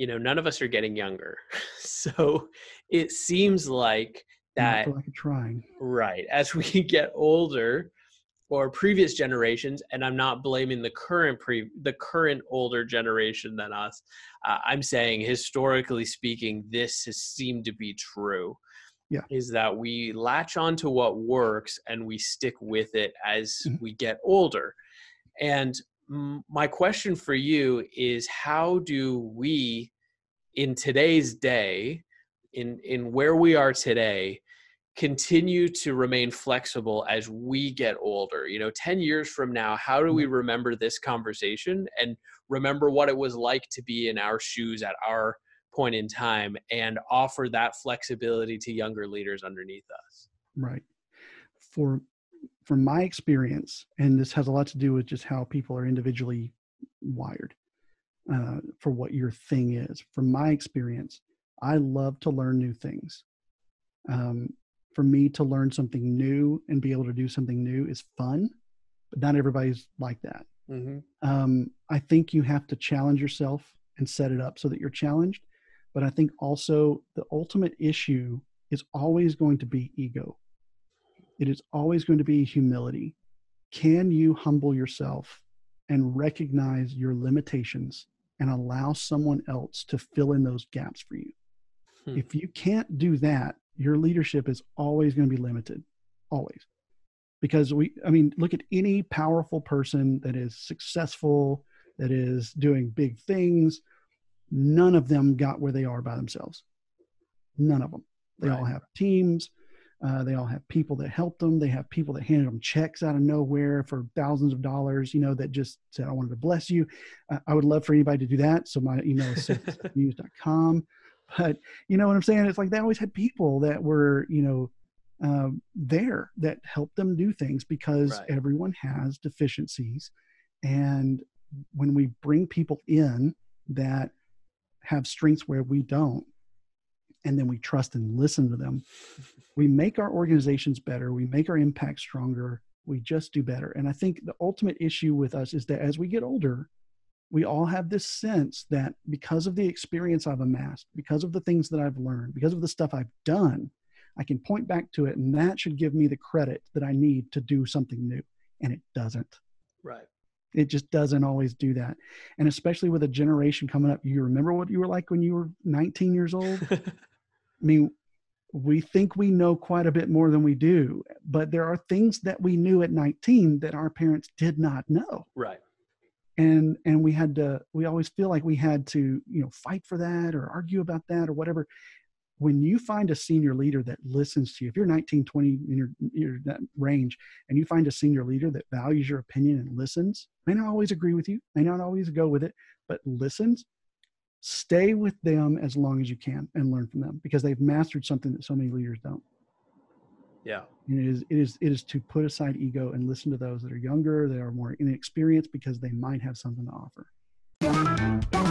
none of us are getting younger. So it seems like Not that, for lack of trying. right, as we get older, or previous generations, and I'm not blaming the current older generation than us. I'm saying, historically speaking, this has seemed to be true. Yeah. Is that we latch on to what works and we stick with it as Mhm. we get older. And my question for you is, how do we, in today's day, in where we are today, continue to remain flexible as we get older? 10 years from now, how do we remember this conversation and remember what it was like to be in our shoes at our point in time, and offer that flexibility to younger leaders underneath us? Right. From my experience, and this has a lot to do with just how people are individually wired, for what your thing is. From my experience, I love to learn new things. For me to learn something new and be able to do something new is fun, but not everybody's like that. Mm-hmm. I think you have to challenge yourself and set it up so that you're challenged. But I think also the ultimate issue is always going to be ego. It is always going to be humility. Can you humble yourself and recognize your limitations and allow someone else to fill in those gaps for you? If you can't do that, your leadership is always going to be limited, always. Because look at any powerful person that is successful, that is doing big things. None of them got where they are by themselves. None of them. They all have teams. They all have people that help them. They have people that handed them checks out of nowhere for thousands of dollars, that just said, I wanted to bless you. I would love for anybody to do that. So my email is sethmuse.com. But you know what I'm saying? It's like they always had people that were, there that helped them do things, because everyone has deficiencies. And when we bring people in that have strengths where we don't, and then we trust and listen to them, we make our organizations better. We make our impact stronger. We just do better. And I think the ultimate issue with us is that as we get older, we all have this sense that because of the experience I've amassed, because of the things that I've learned, because of the stuff I've done, I can point back to it, and that should give me the credit that I need to do something new. And it doesn't. Right. It just doesn't always do that. And especially with a generation coming up, you remember what you were like when you were 19 years old? We think we know quite a bit more than we do, but there are things that we knew at 19 that our parents did not know. Right. And we always feel like we had to, fight for that or argue about that or whatever. When you find a senior leader that listens to you, if you're 19, 20 in your that range, and you find a senior leader that values your opinion and listens, may not always agree with you, may not always go with it, but listens, stay with them as long as you can and learn from them, because they've mastered something that so many leaders don't. Yeah. And it is to put aside ego and listen to those that are younger, that are more inexperienced, because they might have something to offer.